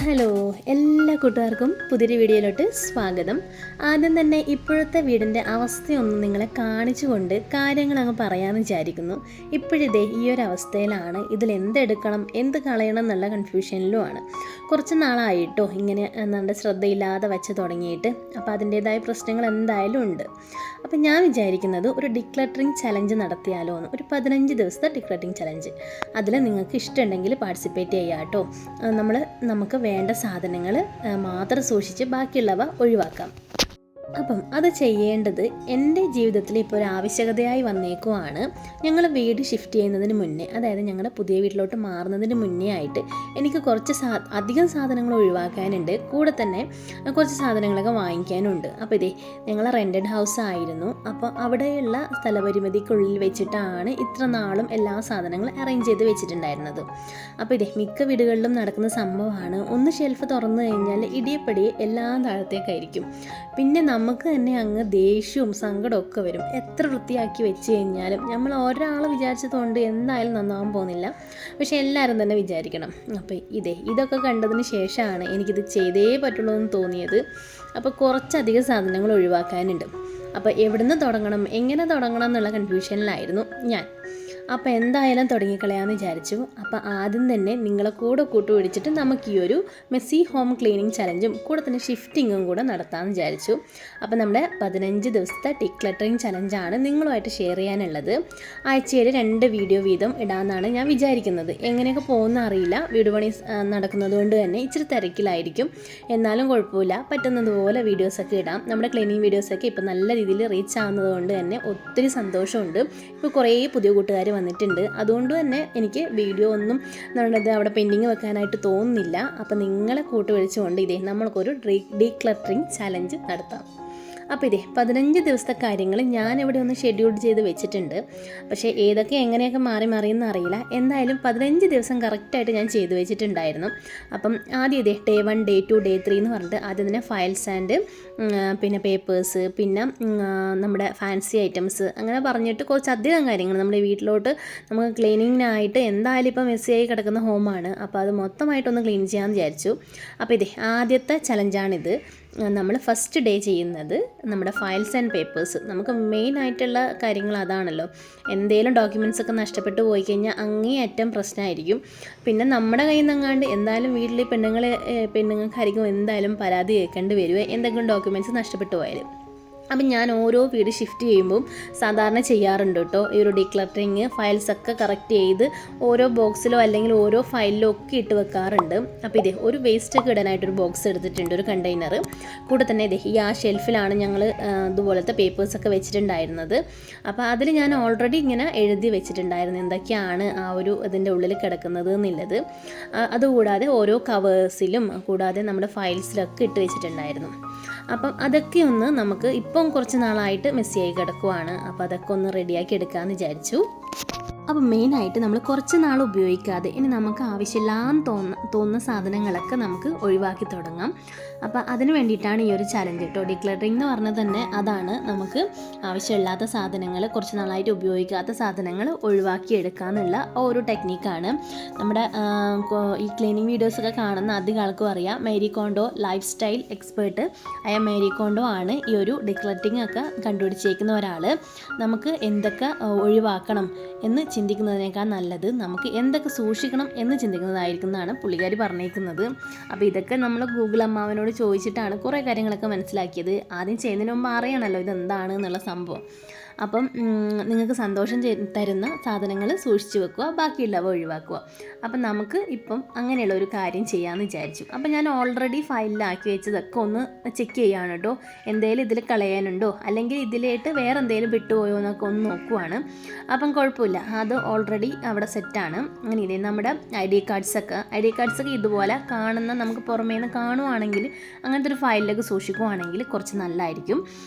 Hello, എല്ലാ കൂട്ടുകാർക്കും പുതിയൊരു വീഡിയോയിലോട്ട് സ്വാഗതം. ആദ്യം തന്നെ ഇപ്പോഴത്തെ വീടിൻ്റെ അവസ്ഥയൊന്ന് നിങ്ങളെ കാണിച്ചുകൊണ്ട് കാര്യങ്ങൾ അങ്ങ് പറയാമെന്ന് വിചാരിക്കുന്നു. ഇപ്പോഴിതേ ഈ ഒരു അവസ്ഥയിലാണ്. ഇതിൽ എന്തെടുക്കണം എന്ത് കളയണം എന്നുള്ള കൺഫ്യൂഷനിലുമാണ്. കുറച്ച് നാളായിട്ടോ ഇങ്ങനെ നമ്മുടെ ശ്രദ്ധയില്ലാതെ വെച്ച് തുടങ്ങിയിട്ട്. അപ്പോൾ അതിൻ്റേതായ പ്രശ്നങ്ങൾ എന്തായാലും ഉണ്ട്. അപ്പം ഞാൻ വിചാരിക്കുന്നത് ഒരു ഡിക്ലട്ടറിങ് ചലഞ്ച് നടത്തിയാലോ എന്ന്. ഒരു 15 ദിവസത്തെ ഡിക്ലട്ടറിങ് ചലഞ്ച്. അതിൽ നിങ്ങൾക്ക് ഇഷ്ടമുണ്ടെങ്കിൽ പാർട്ടിസിപ്പേറ്റ് ചെയ്യാം കേട്ടോ. നമുക്ക് വേണ്ട സാധനങ്ങൾ മാത്രം സൂക്ഷിച്ച് ബാക്കിയുള്ളവ ഒഴിവാക്കാം. അപ്പം അത് ചെയ്യേണ്ടത് എൻ്റെ ജീവിതത്തിൽ ഇപ്പോൾ ഒരു ആവശ്യകതയായി വന്നേക്കുവാണ്. ഞങ്ങൾ വീട് ഷിഫ്റ്റ് ചെയ്യുന്നതിന് മുന്നേ, അതായത് ഞങ്ങളുടെ പുതിയ വീട്ടിലോട്ട് മാറുന്നതിന് മുന്നേ ആയിട്ട് എനിക്ക് കുറച്ച് അധികം സാധനങ്ങൾ ഒഴിവാക്കാനുണ്ട്. കൂടെ തന്നെ കുറച്ച് സാധനങ്ങളൊക്കെ വാങ്ങിക്കാനുണ്ട്. അപ്പോൾ ഇതേ ഞങ്ങൾ റെൻറ്റഡ് ഹൗസ് ആയിരുന്നു. അപ്പോൾ അവിടെയുള്ള സ്ഥലപരിമിതിക്കുള്ളിൽ വെച്ചിട്ടാണ് ഇത്ര നാളും എല്ലാ സാധനങ്ങളും അറേഞ്ച് ചെയ്ത് വെച്ചിട്ടുണ്ടായിരുന്നത്. അപ്പോൾ ഇതേ മിക്ക വീടുകളിലും നടക്കുന്ന സംഭവമാണ്. ഒന്ന് ഷെൽഫ് തുറന്നു കഴിഞ്ഞാൽ ഇടിയപ്പടിയെ എല്ലാം താഴത്തേക്കായിരിക്കും. പിന്നെ നമുക്ക് തന്നെ അങ്ങ് ദേഷ്യവും സങ്കടമൊക്കെ വരും. എത്ര വൃത്തിയാക്കി വെച്ച് കഴിഞ്ഞാലും നമ്മൾ ഒരാൾ വിചാരിച്ചതുകൊണ്ട് എന്തായാലും നന്നാവാൻ പോകുന്നില്ല. പക്ഷെ എല്ലാവരും തന്നെ വിചാരിക്കണം. അപ്പോൾ ഇതൊക്കെ കണ്ടതിന് ശേഷമാണ് എനിക്കിത് ചെയ്തേ പറ്റുള്ളൂ എന്ന് തോന്നിയത്. അപ്പോൾ കുറച്ചധികം സാധനങ്ങൾ ഒഴിവാക്കാനുണ്ട്. അപ്പോൾ എവിടുന്ന് തുടങ്ങണം, എങ്ങനെ തുടങ്ങണം എന്നുള്ള കൺഫ്യൂഷനിലായിരുന്നു ഞാൻ. അപ്പോൾ എന്തായാലും തുടങ്ങിക്കളയാമെന്ന് വിചാരിച്ചു. അപ്പോൾ ആദ്യം തന്നെ നിങ്ങളെ കൂടെ കൂട്ടുപിടിച്ചിട്ട് നമുക്ക് ഈ ഒരു മെസ്സി ഹോം ക്ലീനിങ് ചലഞ്ചും കൂടെ തന്നെ ഷിഫ്റ്റിങ്ങും കൂടെ നടത്താമെന്ന് വിചാരിച്ചു. അപ്പോൾ നമ്മുടെ 15 ദിവസത്തെ ഡിക്ലട്ടറിങ് ചലഞ്ചാണ് നിങ്ങളുമായിട്ട് ഷെയർ ചെയ്യാനുള്ളത്. ആഴ്ചയിൽ 2 വീഡിയോ വീതം ഇടാമെന്നാണ് ഞാൻ വിചാരിക്കുന്നത്. എങ്ങനെയൊക്കെ പോകുന്ന അറിയില്ല. വീട് പണി നടക്കുന്നത് കൊണ്ട് തന്നെ ഇച്ചിരി തിരക്കിലായിരിക്കും. എന്നാലും കുഴപ്പമില്ല, പറ്റുന്നതുപോലെ വീഡിയോസൊക്കെ ഇടാം. നമ്മുടെ ക്ലീനിങ് വീഡിയോസൊക്കെ ഇപ്പോൾ നല്ല രീതിയിൽ റീച്ച് ആവുന്നത് കൊണ്ട് തന്നെ ഒത്തിരി സന്തോഷമുണ്ട്. ഇപ്പോൾ കുറേ പുതിയ കൂട്ടുകാർ വന്നിട്ടുണ്ട്. അതുകൊണ്ട് തന്നെ എനിക്ക് വീഡിയോ ഒന്നും അവിടെ പെൻഡിങ് വെക്കാനായിട്ട് തോന്നുന്നില്ല. അപ്പോൾ നിങ്ങളെ കൂട്ടുപിടിച്ചുകൊണ്ട് നമ്മൾക്കൊരു ഡീക്ലട്ടറിങ് ചലഞ്ച് നടത്താം. അപ്പോൾ 15 ദിവസത്തെ കാര്യങ്ങൾ ഞാനിവിടെ ഒന്ന് ഷെഡ്യൂൾ ചെയ്ത് വെച്ചിട്ടുണ്ട്. പക്ഷേ ഏതൊക്കെ എങ്ങനെയൊക്കെ മാറിയെന്ന് അറിയില്ല. എന്തായാലും 15 ദിവസം കറക്റ്റായിട്ട് ഞാൻ ചെയ്ത് വെച്ചിട്ടുണ്ടായിരുന്നു. അപ്പം ആദ്യം ഡേ 1, ഡേ 2, ഡേ 3 എന്ന് പറഞ്ഞിട്ട് ആദ്യം തന്നെ ഫയൽസ് ആൻഡ് പിന്നെ പേപ്പേഴ്സ്, പിന്നെ നമ്മുടെ ഫാൻസി ഐറ്റംസ്, അങ്ങനെ പറഞ്ഞിട്ട് കുറച്ചധികം കാര്യങ്ങൾ നമ്മുടെ വീട്ടിലോട്ട് നമുക്ക് ക്ലീനിങ്ങിനായിട്ട് എന്തായാലും ഇപ്പം മെസ്സിയായി കിടക്കുന്ന ഹോമാണ്. അപ്പോൾ അത് മൊത്തമായിട്ടൊന്ന് ക്ലീൻ ചെയ്യാമെന്ന് വിചാരിച്ചു. അപ്പോൾ ആദ്യത്തെ ചലഞ്ചാണിത്. നമ്മൾ ഫസ്റ്റ് ഡേ ചെയ്യുന്നത് നമ്മുടെ ഫയൽസ് ആൻഡ് പേപ്പേഴ്സ്. നമുക്ക് മെയിൻ ആയിട്ടുള്ള കാര്യങ്ങൾ അതാണല്ലോ. എന്തെങ്കിലും ഡോക്യുമെൻറ്റ്സ് ഒക്കെ നഷ്ടപ്പെട്ടു പോയി കഴിഞ്ഞാൽ അങ്ങേയറ്റം പ്രശ്നമായിരിക്കും. പിന്നെ നമ്മുടെ കയ്യിൽ നിന്നെങ്ങാണ്ട് എന്തായാലും വീട്ടിൽ പെണ്ണുങ്ങൾക്കായിരിക്കും എന്തായാലും പരാതി കേൾക്കേണ്ടി വരുമോ എന്തെങ്കിലും ഡോക്യുമെൻറ്റ്സ് നഷ്ടപ്പെട്ടു പോയാൽ. അപ്പം ഞാൻ ഓരോ വീട് ഷിഫ്റ്റ് ചെയ്യുമ്പം സാധാരണ ചെയ്യാറുണ്ട് കേട്ടോ. ഈ ഒരു ഡീക്ലട്ടറിങ് ഫയൽസൊക്കെ കറക്റ്റ് ചെയ്ത് ഓരോ ബോക്സിലോ അല്ലെങ്കിൽ ഓരോ ഫയലിലോ ഒക്കെ ഇട്ട് വെക്കാറുണ്ട്. അപ്പോൾ ഒരു വേസ്റ്റൊക്കെ ഇടാനായിട്ടൊരു ബോക്സ് എടുത്തിട്ടുണ്ട്, ഒരു കണ്ടെയ്നർ. കൂടെ തന്നെ ഈ ആ ഷെൽഫിലാണ് ഞങ്ങൾ ഇതുപോലത്തെ പേപ്പേഴ്സൊക്കെ വെച്ചിട്ടുണ്ടായിരുന്നത്. അപ്പോൾ അതിൽ ഞാൻ ഓൾറെഡി ഇങ്ങനെ എഴുതി വെച്ചിട്ടുണ്ടായിരുന്നു എന്തൊക്കെയാണ് ആ ഒരു ഇതിൻ്റെ ഉള്ളിൽ കിടക്കുന്നത് എന്നുള്ളത്. അതുകൂടാതെ ഓരോ കവേഴ്സിലും കൂടാതെ നമ്മുടെ ഫയൽസിലൊക്കെ ഇട്ട് വെച്ചിട്ടുണ്ടായിരുന്നു. അപ്പം അതൊക്കെ ഒന്ന് നമുക്ക് ഇപ്പം കുറച്ച് നാളായിട്ട് മെസ്സിയായി കിടക്കുവാണ്. അപ്പോൾ അതൊക്കെ ഒന്ന് റെഡിയാക്കി എടുക്കാമെന്ന് വിചാരിച്ചു. അപ്പം മെയിനായിട്ട് നമ്മൾ കുറച്ച് നാൾ ഉപയോഗിക്കാതെ ഇനി നമുക്ക് ആവശ്യമില്ലാന്ന് തോന്നുന്ന സാധനങ്ങളൊക്കെ നമുക്ക് ഒഴിവാക്കി തുടങ്ങാം. അപ്പോൾ അതിന് വേണ്ടിയിട്ടാണ് ഈ ഒരു ചലഞ്ച് കേട്ടോ. ഡിക്ലട്ടറിങ് എന്ന് പറഞ്ഞാൽ തന്നെ അതാണ്. നമുക്ക് ആവശ്യമില്ലാത്ത സാധനങ്ങൾ, കുറച്ച് നാളായിട്ട് ഉപയോഗിക്കാത്ത സാധനങ്ങൾ ഒഴിവാക്കി എടുക്കാമെന്നുള്ള ഒരു ടെക്നിക്കാണ്. നമ്മുടെ ഈ ക്ലീനിങ് വീഡിയോസൊക്കെ കാണുന്ന അധികം ആൾക്കും അറിയാം. Mary condo life style expert ആയ മേരി കോണ്ടോ ആണ് ഈ ഒരു ഡിക്ലട്ടറിങ് ഒക്കെ കണ്ടുപിടിച്ചേക്കുന്ന ഒരാൾ. നമുക്ക് എന്തൊക്കെ ഒഴിവാക്കണം എന്ന് ചിന്തിക്കുന്നതിനേക്കാൾ നല്ലത് നമുക്ക് എന്തൊക്കെ സൂക്ഷിക്കണം എന്ന് ചിന്തിക്കുന്നതായിരിക്കും എന്നാണ് പുള്ളിക്കാരി പറഞ്ഞേക്കുന്നത്. അപ്പോൾ ഇതൊക്കെ നമ്മൾ ഗൂഗിൾ അമ്മാവനോട് ചോദിച്ചിട്ടാണ് കുറേ കാര്യങ്ങളൊക്കെ മനസ്സിലാക്കിയത്. ആദ്യം ചെയ്യുന്നതിന് മുമ്പ് അറിയണമല്ലോ ഇതെന്താണ് എന്നുള്ള സംഭവം. അപ്പം നിങ്ങൾക്ക് സന്തോഷം തരുന്ന സാധനങ്ങൾ സൂക്ഷിച്ച് വെക്കുക, ബാക്കിയുള്ളവ ഒഴിവാക്കുക. അപ്പം നമുക്ക് ഇപ്പം അങ്ങനെയുള്ള ഒരു കാര്യം ചെയ്യാമെന്ന് വിചാരിച്ചു. അപ്പം ഞാൻ ഓൾറെഡി ഫയലിലാക്കി വെച്ചതൊക്കെ ഒന്ന് ചെക്ക് ചെയ്യുകയാണ് കേട്ടോ. എന്തെങ്കിലും ഇതിൽ കളയാനുണ്ടോ അല്ലെങ്കിൽ ഇതിലായിട്ട് വേറെ എന്തെങ്കിലും വിട്ടുപോയോ എന്നൊക്കെ ഒന്ന് നോക്കുവാണ്. അപ്പം കുഴപ്പമില്ല, അത് ഓൾറെഡി അവിടെ സെറ്റാണ്. അങ്ങനെ നമ്മുടെ ഐ ഡി കാർഡ്സൊക്കെ ഇതുപോലെ കാണുന്ന, നമുക്ക് പുറമേ നിന്ന് കാണുവാണെങ്കിൽ അങ്ങനത്തെ ഒരു ഫയലിലേക്ക് സൂക്ഷിക്കുവാണെങ്കിൽ കുറച്ച് നല്ലതായിരിക്കും.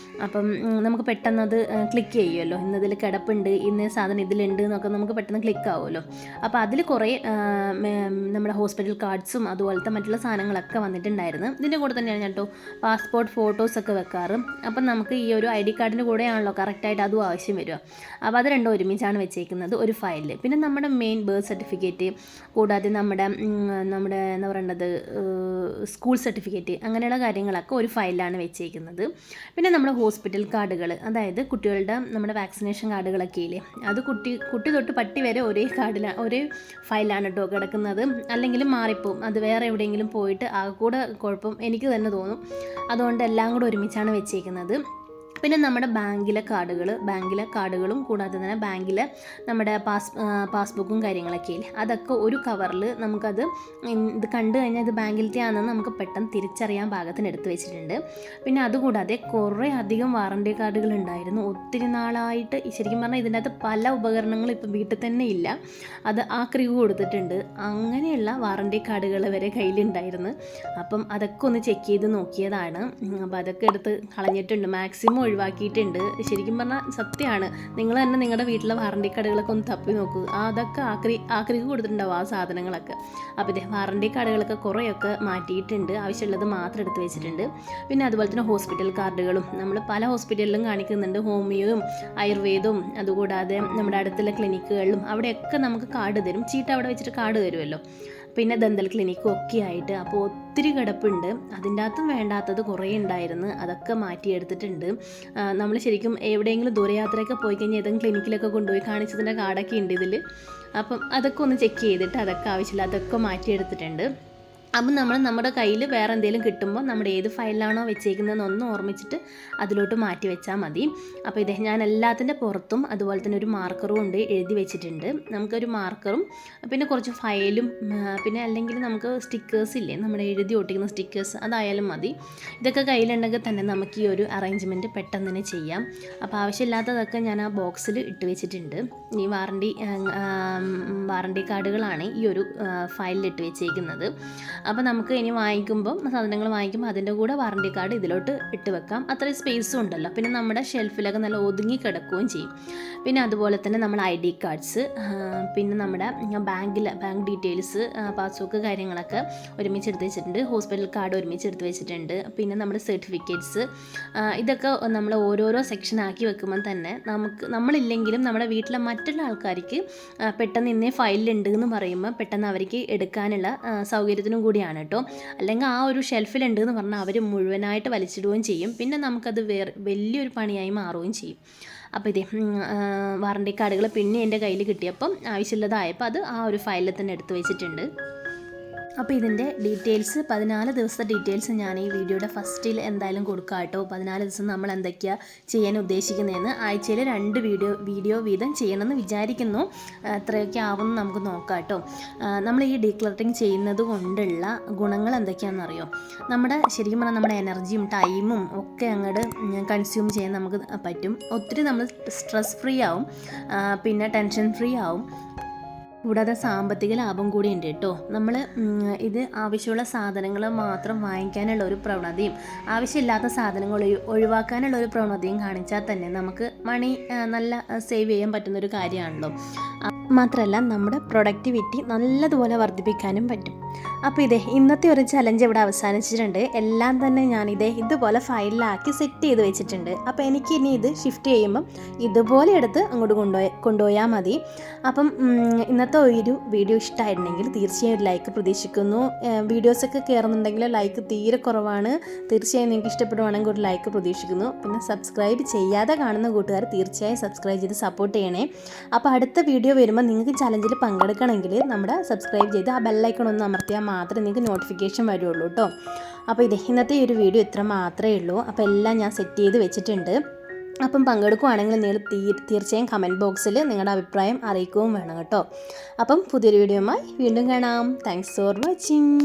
അപ്പം നമുക്ക് പെട്ടെന്നത് ക്ലിക്ക് ചെയ്യുമല്ലോ, ഇന്നതിൽ കിടപ്പുണ്ട്, ഇന്ന സാധനം ഇതിലുണ്ട് എന്നൊക്കെ നമുക്ക് പെട്ടെന്ന് ക്ലിക്ക് ആവുമല്ലോ. അപ്പോൾ അതിൽ കുറേ നമ്മുടെ ഹോസ്പിറ്റൽ കാർഡ്സും അതുപോലത്തെ മറ്റുള്ള സാധനങ്ങളൊക്കെ വന്നിട്ടുണ്ടായിരുന്നു. ഇതിൻ്റെ കൂടെ തന്നെയാണ് ഞാൻ കേട്ടോ പാസ്പോർട്ട് ഫോട്ടോസൊക്കെ വെക്കാറ്. അപ്പം നമുക്ക് ഈ ഒരു ID കാർഡിൻ്റെ കൂടെയാണല്ലോ കറക്റ്റായിട്ട് അതും ആവശ്യം വരിക. അപ്പോൾ അത് രണ്ടും ഒരുമിച്ചാണ് വെച്ചേക്കുന്നത് ഒരു ഫയലിൽ. പിന്നെ നമ്മുടെ മെയിൻ ബർത്ത് സർട്ടിഫിക്കറ്റ്, കൂടാതെ നമ്മുടെ എന്താ പറയേണ്ടത് സ്കൂൾ സർട്ടിഫിക്കറ്റ്, അങ്ങനെയുള്ള കാര്യങ്ങളൊക്കെ ഒരു ഫയലിലാണ് വെച്ചേക്കുന്നത്. പിന്നെ നമ്മുടെ ഹോസ്പിറ്റൽ കാർഡുകൾ, അതായത് കുട്ടികളുടെ നമ്മുടെ വാക്സിനേഷൻ കാർഡുകളൊക്കെ ഇല്ലേ, അത് കുട്ടി തൊട്ട് പട്ടി വരെ ഒരേ ഫയലാണ് കേട്ടോ കിടക്കുന്നത്. അല്ലെങ്കിൽ മാറിപ്പോവും, അത് വേറെ എവിടെയെങ്കിലും പോയിട്ട് കൂടെ കുഴപ്പം എനിക്ക് തന്നെ തോന്നും. അതുകൊണ്ട് എല്ലാം കൂടെ ഒരുമിച്ചാണ് വെച്ചേക്കുന്നത്. പിന്നെ നമ്മുടെ ബാങ്കിലെ കാർഡുകളും കൂടാതെ തന്നെ ബാങ്കിലെ നമ്മുടെ പാസ്ബുക്കും കാര്യങ്ങളൊക്കെ ഇല്ലേ, അതൊക്കെ ഒരു കവറിൽ നമുക്കത് ഇത് കണ്ടു കഴിഞ്ഞാൽ ഇത് ബാങ്കിലത്തെ ആണെന്ന് നമുക്ക് പെട്ടെന്ന് തിരിച്ചറിയാൻ പാകത്തിന് എടുത്ത് വെച്ചിട്ടുണ്ട്. പിന്നെ അതുകൂടാതെ കുറേ അധികം വാറണ്ടി കാർഡുകൾ ഉണ്ടായിരുന്നു. ഒത്തിരി നാളായിട്ട് ശരിക്കും പറഞ്ഞാൽ ഇതിൻ്റെ അകത്ത് പല ഉപകരണങ്ങളും ഇപ്പം വീട്ടിൽ തന്നെ ഇല്ല, അത് ആക്രിക്ക് കൊടുത്തിട്ടുണ്ട്. അങ്ങനെയുള്ള വാറണ്ടി കാർഡുകൾ വരെ കയ്യിലുണ്ടായിരുന്നു. അപ്പം അതൊക്കെ ഒന്ന് ചെക്ക് ചെയ്ത് നോക്കിയതാണ്. അപ്പോൾ അതൊക്കെ എടുത്ത് കളഞ്ഞിട്ടുണ്ട്, മാക്സിമം ഒഴിവാക്കിയിട്ടുണ്ട്. ശരിക്കും പറഞ്ഞാൽ സത്യമാണ്, നിങ്ങൾ തന്നെ നിങ്ങളുടെ വീട്ടിലെ വാറണ്ടി കാർഡുകളൊക്കെ ഒന്ന് തപ്പി നോക്കൂ, അതൊക്കെ ആക്രിക്ക് കൊടുത്തിട്ടുണ്ടാവും ആ സാധനങ്ങളൊക്കെ. അപ്പോൾ ഇതേ വാറണ്ടി കാർഡുകളൊക്കെ കുറേയൊക്കെ മാറ്റിയിട്ടുണ്ട്, ആവശ്യമുള്ളത് മാത്രം എടുത്ത് വെച്ചിട്ടുണ്ട്. പിന്നെ അതുപോലെ തന്നെ ഹോസ്പിറ്റൽ കാർഡുകളും നമ്മൾ പല ഹോസ്പിറ്റലിലും കാണിക്കുന്നുണ്ട്, ഹോമിയോയും ആയുർവേദവും അതുകൂടാതെ നമ്മുടെ അടുത്തുള്ള ക്ലിനിക്കുകളിലും അവിടെയൊക്കെ നമുക്ക് കാർഡ് തരും, ചീട്ട് അവിടെ വെച്ചിട്ട് കാർഡ് തരുമല്ലോ. പിന്നെ ദന്തൽ ക്ലിനിക്കും ഒക്കെ ആയിട്ട് അപ്പോൾ ഒത്തിരി കിടപ്പുണ്ട്. അതിൻ്റെ അകത്തും വേണ്ടാത്തത് കുറേ ഉണ്ടായിരുന്നു, അതൊക്കെ മാറ്റിയെടുത്തിട്ടുണ്ട്. നമ്മൾ ശരിക്കും എവിടെയെങ്കിലും ദൂരയാത്രയൊക്കെ പോയി കഴിഞ്ഞാൽ ഏതെങ്കിലും ക്ലിനിക്കിലൊക്കെ കൊണ്ടുപോയി കാണിച്ചതിൻ്റെ കാർഡൊക്കെ ഉണ്ട് ഇതിൽ. അപ്പം അതൊക്കെ ഒന്ന് ചെക്ക് ചെയ്തിട്ട് അതൊക്കെ ആവശ്യമില്ല അതൊക്കെ മാറ്റിയെടുത്തിട്ടുണ്ട്. അപ്പം നമ്മുടെ കയ്യിൽ വേറെ എന്തെങ്കിലും കിട്ടുമ്പോൾ നമ്മുടെ ഏത് ഫയലിലാണോ വെച്ചേക്കുന്നതെന്ന് ഒന്ന് ഓർമ്മിച്ചിട്ട് അതിലോട്ട് മാറ്റി വെച്ചാൽ മതി. അപ്പോൾ ഇതേ ഞാൻ എല്ലാത്തിൻ്റെ പുറത്തും അതുപോലെ തന്നെ ഒരു മാർക്കറും ഉണ്ട് എഴുതി വെച്ചിട്ടുണ്ട്. നമുക്കൊരു മാർക്കറും പിന്നെ കുറച്ച് ഫയലും പിന്നെ അല്ലെങ്കിൽ നമുക്ക് സ്റ്റിക്കേഴ്സ് ഇല്ലേ, നമ്മുടെ എഴുതി ഒട്ടിക്കുന്ന സ്റ്റിക്കേഴ്സ്, അതായാലും മതി. ഇതൊക്കെ കയ്യിലുണ്ടെങ്കിൽ തന്നെ നമുക്ക് ഈ ഒരു അറേഞ്ച്മെൻറ്റ് പെട്ടെന്ന് തന്നെ ചെയ്യാം. അപ്പോൾ ആവശ്യമില്ലാത്തതൊക്കെ ഞാൻ ആ ബോക്സിൽ ഇട്ട് വെച്ചിട്ടുണ്ട്. ഈ വാറണ്ടി കാർഡുകളാണ് ഈ ഒരു ഫയലിലിട്ട് വെച്ചേക്കുന്നത്. അപ്പോൾ നമുക്ക് ഇനി സാധനങ്ങൾ വാങ്ങിക്കുമ്പോൾ അതിൻ്റെ കൂടെ വാറണ്ടി കാർഡ് ഇതിലോട്ട് ഇട്ട് വെക്കാം, അത്രയും സ്പേസും ഉണ്ടല്ലോ. പിന്നെ നമ്മുടെ ഷെൽഫിലൊക്കെ നല്ല ഒതുങ്ങി കിടക്കുകയും ചെയ്യും. പിന്നെ അതുപോലെ തന്നെ നമ്മുടെ ID കാർഡ്സ്, പിന്നെ നമ്മുടെ ബാങ്ക് ഡീറ്റെയിൽസ്, പാസ്ബുക്ക് കാര്യങ്ങളൊക്കെ ഒരുമിച്ച് എടുത്ത് വെച്ചിട്ടുണ്ട്. ഹോസ്പിറ്റൽ കാർഡ് ഒരുമിച്ച് എടുത്ത് വെച്ചിട്ടുണ്ട്. പിന്നെ നമ്മുടെ സർട്ടിഫിക്കറ്റ്സ്, ഇതൊക്കെ നമ്മൾ ഓരോരോ സെക്ഷനാക്കി വെക്കുമ്പോൾ തന്നെ നമ്മളില്ലെങ്കിലും നമ്മുടെ വീട്ടിലെ മറ്റുള്ള ആൾക്കാർക്ക് പെട്ടെന്ന് ഇന്നേ ഫയലിലുണ്ട് എന്ന് പറയുമ്പോൾ പെട്ടെന്ന് അവർക്ക് എടുക്കാനുള്ള സൗകര്യത്തിനും കൂടിയാണ് കേട്ടോ. അല്ലെങ്കിൽ ആ ഒരു ഷെൽഫിലുണ്ട് എന്ന് പറഞ്ഞാൽ അവർ മുഴുവനായിട്ട് വലിച്ചിടുകയും ചെയ്യും, പിന്നെ നമുക്കത് വലിയൊരു പണിയായി മാറുകയും ചെയ്യും. അപ്പോൾ ഇതേ വാറണ്ടി കാർഡുകൾ പിന്നെ എൻ്റെ കയ്യിൽ കിട്ടിയപ്പം ആവശ്യമുള്ളതായപ്പോൾ അത് ആ ഒരു ഫയലിൽ തന്നെ എടുത്ത് വെച്ചിട്ടുണ്ട്. അപ്പോൾ ഇതിൻ്റെ ഡീറ്റെയിൽസ് 14 ദിവസത്തെ ഡീറ്റെയിൽസ് ഞാൻ ഈ വീഡിയോയുടെ ഫസ്റ്റിൽ എന്തായാലും കൊടുക്കാം കേട്ടോ. 14 ദിവസം നമ്മൾ എന്തൊക്കെയാണ് ചെയ്യാൻ ഉദ്ദേശിക്കുന്നതെന്ന് ആഴ്ചയിൽ 2 വീഡിയോ വീതം ചെയ്യണമെന്ന് വിചാരിക്കുന്നു. എത്രയൊക്കെ ആവുമെന്ന് നമുക്ക് നോക്കാം കേട്ടോ. നമ്മൾ ഈ ഡീക്ലറിങ് ചെയ്യുന്നത് കൊണ്ടുള്ള ഗുണങ്ങൾ എന്തൊക്കെയാണെന്നറിയോ? ശരിക്കും പറഞ്ഞാൽ നമ്മുടെ എനർജിയും ടൈമും ഒക്കെ അങ്ങോട്ട് കൺസ്യൂം ചെയ്യാൻ നമുക്ക് പറ്റും. ഒത്തിരി നമ്മൾ സ്ട്രെസ് ഫ്രീ ആവും, പിന്നെ ടെൻഷൻ ഫ്രീ ആവും. കൂടാതെ സാമ്പത്തിക ലാഭം കൂടി ഉണ്ട് കേട്ടോ. നമ്മൾ ഇത് ആവശ്യമുള്ള സാധനങ്ങൾ മാത്രം വാങ്ങിക്കാനുള്ള ഒരു പ്രവണതയും ആവശ്യമില്ലാത്ത സാധനങ്ങൾ ഒഴിവാക്കാനുള്ള ഒരു പ്രവണതയും കാണിച്ചാൽ തന്നെ നമുക്ക് മണി നല്ല സേവ് ചെയ്യാൻ പറ്റുന്നൊരു കാര്യമാണല്ലോ. മാത്രമല്ല നമ്മുടെ പ്രൊഡക്ടിവിറ്റി നല്ലതുപോലെ വർദ്ധിപ്പിക്കാനും പറ്റും. അപ്പോൾ ഇന്നത്തെ ഒരു ചലഞ്ച് ഇവിടെ അവസാനിച്ചിട്ടുണ്ട്. എല്ലാം തന്നെ ഇതുപോലെ ഫയലിലാക്കി സെറ്റ് ചെയ്ത് വെച്ചിട്ടുണ്ട്. അപ്പോൾ എനിക്കിനി ഇത് ഷിഫ്റ്റ് ചെയ്യുമ്പം ഇതുപോലെ എടുത്ത് അങ്ങോട്ട് കൊണ്ടുപോയാൽ മതി. അപ്പം ഇന്നത്തെ ഒരു വീഡിയോ ഇഷ്ടമായിട്ടുണ്ടെങ്കിൽ തീർച്ചയായും ഒരു ലൈക്ക് പ്രതീക്ഷിക്കുന്നു. വീഡിയോസൊക്കെ കയറുന്നുണ്ടെങ്കിൽ ലൈക്ക് തീരെ കുറവാണ്. തീർച്ചയായും നിങ്ങൾക്ക് ഇഷ്ടപ്പെടുവാണെങ്കിൽ ഒരു ലൈക്ക് പ്രതീക്ഷിക്കുന്നു. പിന്നെ സബ്സ്ക്രൈബ് ചെയ്യാതെ കാണുന്ന കൂട്ടുകാർ തീർച്ചയായും സബ്സ്ക്രൈബ് ചെയ്ത് സപ്പോർട്ട് ചെയ്യണേ. അപ്പോൾ അടുത്ത വീഡിയോ വരുമ്പോൾ നിങ്ങൾക്ക് ചലഞ്ചിൽ പങ്കെടുക്കണമെങ്കിൽ നമ്മുടെ സബ്സ്ക്രൈബ് ചെയ്ത് ആ ബെല്ലൈക്കൺ ഒന്ന് അമർത്തിയാൽ മാത്രമേ നിങ്ങൾക്ക് നോട്ടിഫിക്കേഷൻ വരുള്ളൂ കേട്ടോ. അപ്പോൾ ഇന്നത്തെ ഒരു വീഡിയോ ഇത്ര മാത്രമേ ഉള്ളൂ. അപ്പോൾ എല്ലാം ഞാൻ സെറ്റ് ചെയ്ത് വെച്ചിട്ടുണ്ട്. അപ്പം പങ്കെടുക്കുകയാണെങ്കിൽ നിങ്ങൾ തീർച്ചയായും കമൻറ്റ് ബോക്സിൽ നിങ്ങളുടെ അഭിപ്രായം അറിയിക്കുകയും വേണം കേട്ടോ. അപ്പം പുതിയൊരു വീഡിയോയുമായി വീണ്ടും കാണാം. Thanks for watching.